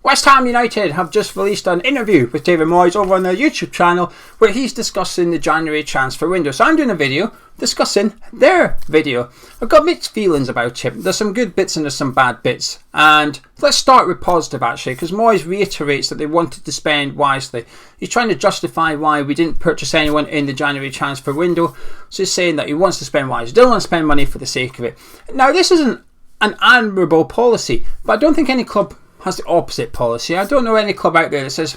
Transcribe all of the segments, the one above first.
West Ham United have just released an interview with David Moyes over on their YouTube channel where he's discussing the January transfer window. So I'm doing a video discussing their video. I've got mixed feelings about it. There's some good bits and there's some bad bits. And let's start with positive actually, because Moyes reiterates that they wanted to spend wisely. He's trying to justify why we didn't purchase anyone in the January transfer window. So he's saying that he wants to spend wisely. He doesn't want to spend money for the sake of it. Now this isn't an admirable policy, but I don't think any club has the opposite policy. I don't know any club out there that says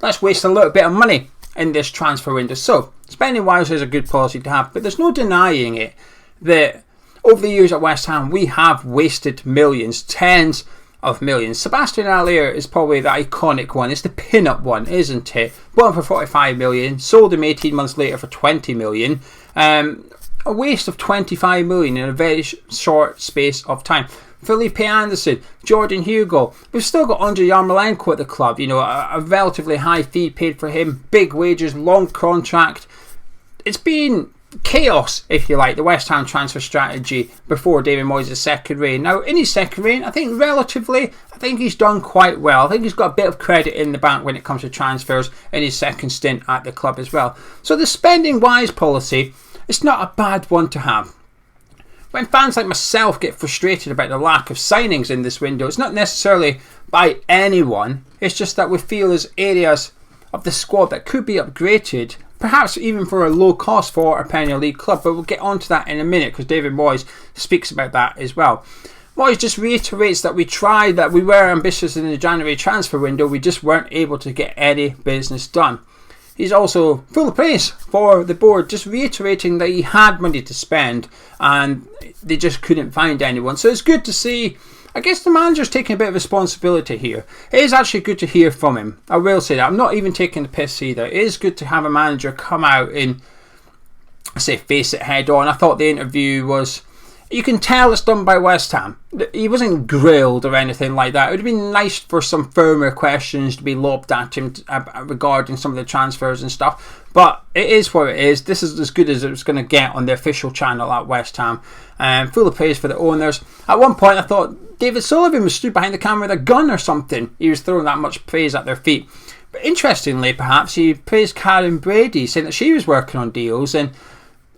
let's waste a little bit of money in this transfer window. So spending wisely is a good policy to have, but there's no denying it that over the years at West Ham we have wasted millions, tens of millions. Sebastian Haller is probably the iconic one. It's the pin-up one, isn't it? Bought him for 45 million, sold him 18 months later for 20 million. A waste of 25 million in a very short space of time. Felipe Anderson, Jordan Hugo. We've still got Andre Yarmolenko at the club. You know, a relatively high fee paid for him. Big wages, long contract. It's been chaos, if you like, the West Ham transfer strategy before David Moyes' second reign. Now, in his second reign, I think relatively, he's done quite well. I think he's got a bit of credit in the bank when it comes to transfers in his second stint at the club as well. So the spending wise policy, it's not a bad one to have. When fans like myself get frustrated about the lack of signings in this window, it's not necessarily by anyone, it's just that we feel there's areas of the squad that could be upgraded, perhaps even for a low cost for a Premier League club, but we'll get onto that in a minute because David Moyes speaks about that as well. Moyes just reiterates that we were ambitious in the January transfer window, we just weren't able to get any business done. He's also full of praise for the board, just reiterating that he had money to spend and they just couldn't find anyone. So it's good to see, I guess the manager's taking a bit of responsibility here. It is actually good to hear from him. I will say that. I'm not even taking the piss either. It is good to have a manager come out and, face it head on. I thought the interview was, you can tell it's done by West Ham. He wasn't grilled or anything like that. It would have been nice for some firmer questions to be lobbed at him regarding some of the transfers and stuff. But it is what it is. This is as good as it's going to get on the official channel at West Ham. Full of praise for the owners. At one point I thought David Sullivan was stood behind the camera with a gun or something. He was throwing that much praise at their feet. But interestingly, perhaps, he praised Karen Brady, saying that she was working on deals. And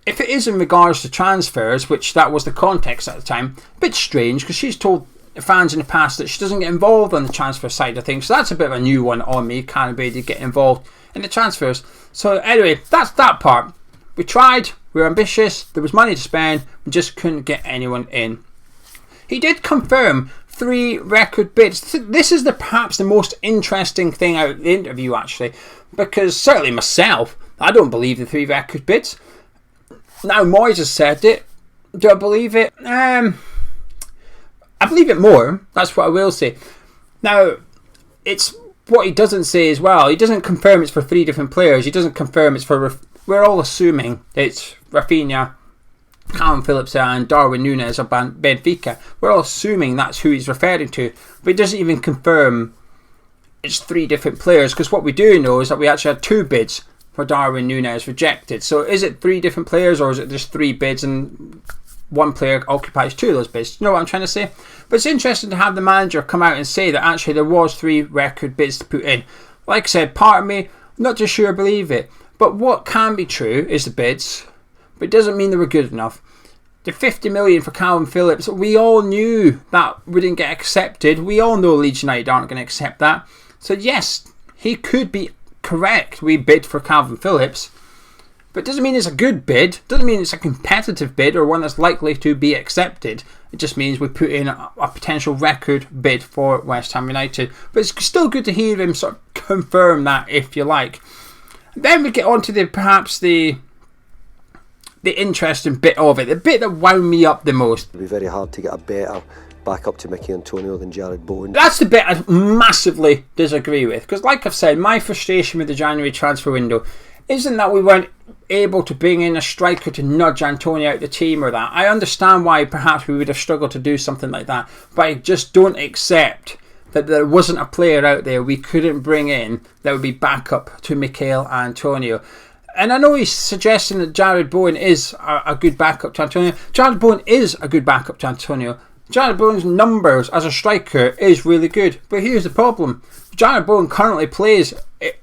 if it is in regards to transfers, which that was the context at the time, a bit strange because she's told fans in the past that she doesn't get involved on the transfer side of things. So that's a bit of a new one on me, Karen Brady getting involved in the transfers. So anyway, that's that part. We tried, we were ambitious, there was money to spend, we just couldn't get anyone in. He did confirm 3 record bids. This is perhaps the most interesting thing out of the interview actually, because certainly myself, I don't believe the 3 record bids. Now Moyes has said it. Do I believe it? I believe it more. That's what I will say. Now, it's what he doesn't say as well. He doesn't confirm it's for 3 different players. He doesn't confirm it's for... We're all assuming it's Rafinha, Calvin Phillips and Darwin Núñez of Benfica. We're all assuming that's who he's referring to. But he doesn't even confirm it's 3 different players, because what we do know is that we actually had 2 bids for Darwin Núñez rejected. So is it 3 different players or is it just 3 bids and one player occupies 2 of those bids? You know what I'm trying to say? But it's interesting to have the manager come out and say that actually there was 3 record bids to put in. Like I said, part of me, I'm not just sure I believe it. But what can be true is the bids, but it doesn't mean they were good enough. The 50 million for Calvin Phillips, we all knew that wouldn't get accepted. We all know Leeds United aren't going to accept that. So yes, he could be correct. We bid for Calvin Phillips, but it doesn't mean it's a good bid. Doesn't mean it's a competitive bid or one that's likely to be accepted. It just means we put in a potential record bid for West Ham United. But it's still good to hear him sort of confirm that, if you like. Then we get on to perhaps the interesting bit of it, the bit that wound me up the most. It'll be very hard to get a better backup to Mickey Antonio than Jared Bowen. That's the bit I massively disagree with, because like I've said, my frustration with the January transfer window isn't that we weren't able to bring in a striker to nudge Antonio out of the team or that. I understand why perhaps we would have struggled to do something like that, but I just don't accept that there wasn't a player out there we couldn't bring in that would be backup to Mikel Antonio. And I know he's suggesting that Jared Bowen is a good backup to Antonio. Jared Bowen is a good backup to Antonio. Jarrod Bowen's numbers as a striker is really good, but here's the problem. Jarrod Bowen currently plays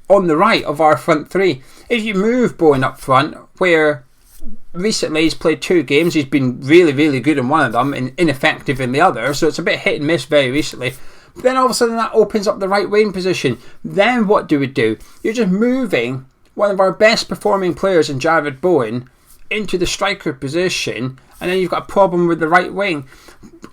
on the right of our front three. If you move Bowen up front, where recently he's played 2 games, he's been really, really good in one of them and ineffective in the other, so it's a bit hit and miss very recently. But then all of a sudden that opens up the right wing position. Then what do we do? You're just moving one of our best performing players in Jarrod Bowen into the striker position, and then you've got a problem with the right wing.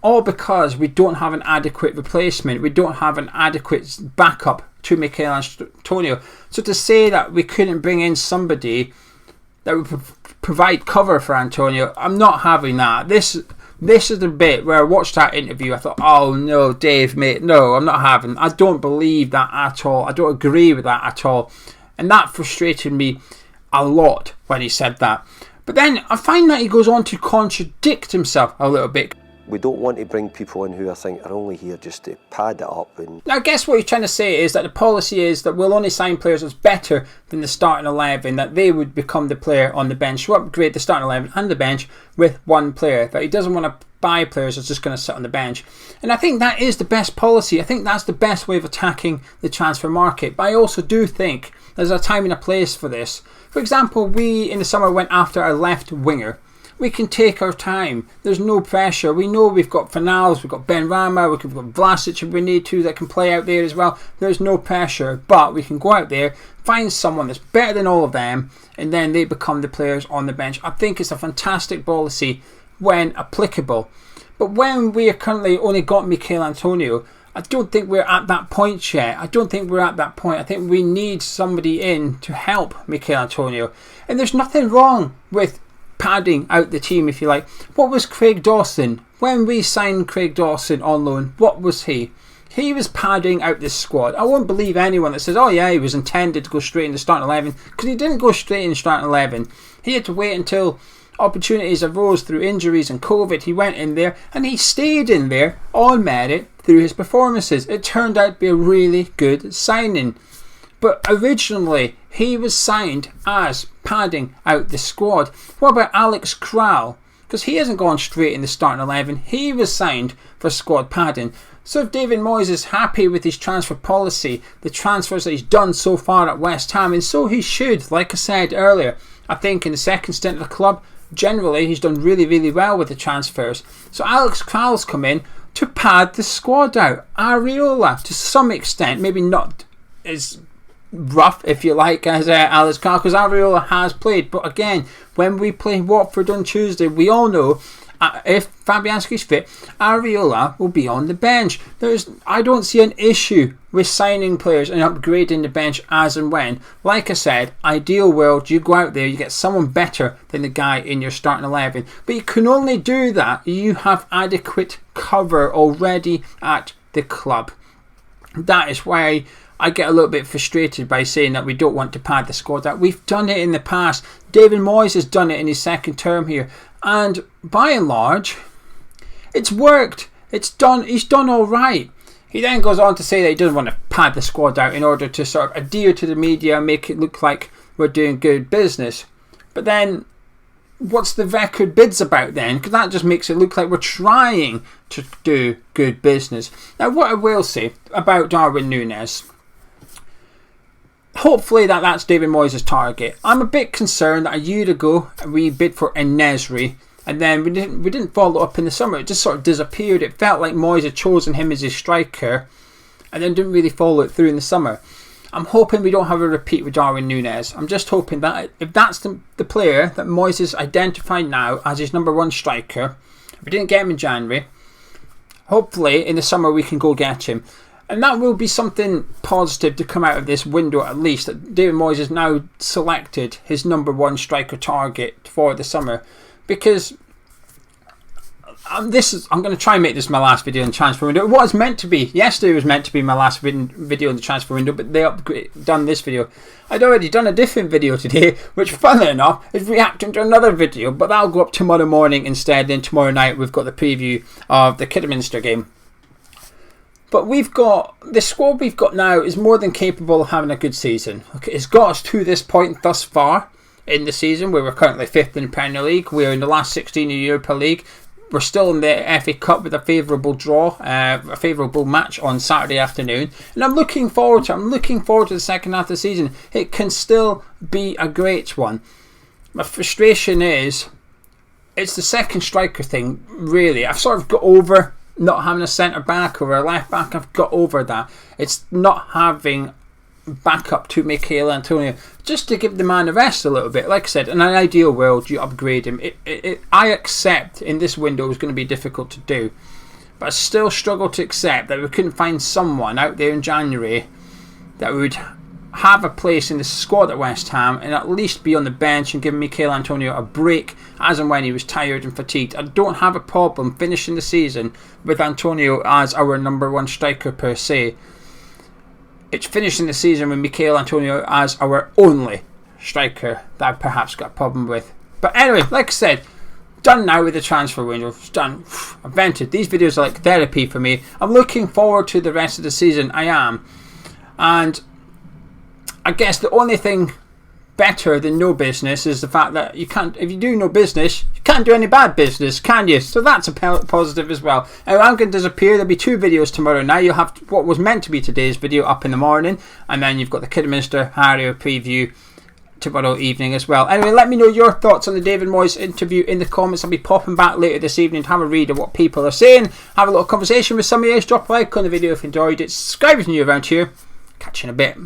All because we don't have an adequate replacement. We don't have an adequate backup to Mikel Antonio. So to say that we couldn't bring in somebody that would provide cover for Antonio, I'm not having that. This is the bit where I watched that interview. I thought, oh no, Dave, mate, no, I'm not having. I don't believe that at all. I don't agree with that at all. And that frustrated me a lot when he said that. But then I find that he goes on to contradict himself a little bit. We don't want to bring people in who I think are only here just to pad it up. And now, I guess what he's trying to say is that the policy is that we'll only sign players that's better than the starting 11, that they would become the player on the bench. So upgrade the starting 11 and the bench with one player. That he doesn't want to buy players that's just going to sit on the bench. And I think that is the best policy. I think that's the best way of attacking the transfer market. But I also do think there's a time and a place for this. For example, we in the summer went after a left winger. We can take our time. There's no pressure. We know we've got Fanals, we've got Ben Rama, we've got Vlasic if we need to that can play out there as well. There's no pressure, but we can go out there, find someone that's better than all of them, and then they become the players on the bench. I think it's a fantastic policy when applicable. But when we are currently only got Mikel Antonio, I don't think we're at that point yet. I think we need somebody in to help Mikel Antonio. And there's nothing wrong with padding out the team, if you like. What was Craig Dawson? When we signed Craig Dawson on loan, what was he? He was padding out this squad. I won't believe anyone that says, oh yeah, he was intended to go straight in the starting 11, because he didn't go straight in the starting 11. He had to wait until opportunities arose through injuries and COVID. He went in there and he stayed in there on merit through his performances. It turned out to be a really good signing. But originally, he was signed as padding out the squad. What about Alex Kral? Because he hasn't gone straight in the starting 11. He was signed for squad padding. So if David Moyes is happy with his transfer policy, the transfers that he's done so far at West Ham, and so he should, like I said earlier, I think in the second stint of the club, generally he's done really, really well with the transfers. So Alex Kral's come in to pad the squad out. Areola, to some extent, maybe not as rough, if you like, as Alex Kral, because Areola has played. But again, when we play Watford on Tuesday, we all know if Fabianski's fit, Areola will be on the bench. I don't see an issue with signing players and upgrading the bench as and when. Like I said, ideal world, you go out there, you get someone better than the guy in your starting 11. But you can only do that if you have adequate cover already at the club. That is why I get a little bit frustrated by saying that we don't want to pad the squad out. We've done it in the past. David Moyes has done it in his second term here. And by and large, it's worked. It's done. He's done all right. He then goes on to say that he doesn't want to pad the squad out in order to sort of adhere to the media and make it look like we're doing good business. But then, what's the record bids about then? Because that just makes it look like we're trying to do good business. Now, what I will say about Darwin Núñez, hopefully that's David Moyes' target. I'm a bit concerned that a year ago we bid for En-Nesyri and then we didn't follow up in the summer. It just sort of disappeared. It felt like Moyes had chosen him as his striker and then didn't really follow it through in the summer. I'm hoping we don't have a repeat with Darwin Núñez. I'm just hoping that if that's the player that Moyes has identified now as his number one striker, if we didn't get him in January, hopefully in the summer we can go get him. And that will be something positive to come out of this window, at least, that David Moyes has now selected his number one striker target for the summer. Because I'm going to try and make this my last video in the transfer window. It was meant to be. Yesterday was meant to be my last video in the transfer window, but they done this video. I'd already done a different video today, which, funnily enough, is reacting to another video, but that'll go up tomorrow morning instead. Then tomorrow night we've got the preview of the Kidderminster game. But the squad we've got now is more than capable of having a good season. Okay, it's got us to this point thus far in the season, where we're currently 5th in the Premier League. We're in the last 16 in the Europa League. We're still in the FA Cup with a favourable draw, a favourable match on Saturday afternoon, and I'm looking forward to the second half of the season. It can still be a great one. My frustration is, it's the second striker thing, really. I've sort of got over not having a centre back or a left back. I've got over that. It's not having backup to Michail Antonio, just to give the man a rest a little bit. Like I said, in an ideal world, you upgrade him. I accept in this window it's going to be difficult to do, but I still struggle to accept that we couldn't find someone out there in January that would have a place in the squad at West Ham and at least be on the bench and give Michail Antonio a break as and when he was tired and fatigued. I don't have a problem finishing the season with Antonio as our number one striker per se. It's finishing the season with Michail Antonio as our only striker that I've perhaps got a problem with. But anyway, like I said, done now with the transfer window. It's done. I've vented. These videos are like therapy for me. I'm looking forward to the rest of the season. I am. And I guess the only thing better than no business is the fact that you can't, if you do no business, you can't do any bad business, can you? So that's a positive as well. Now I'm going to disappear. There'll be 2 videos tomorrow. Now you'll have what was meant to be today's video up in the morning, and then you've got the Kidderminster Harrier preview tomorrow evening as well. Anyway, let me know your thoughts on the David Moyes interview in the comments. I'll be popping back later this evening to have a read of what people are saying, have a little conversation with some of you. Drop a like on the video if you enjoyed it. Subscribe if you're new around here. Catch you in a bit.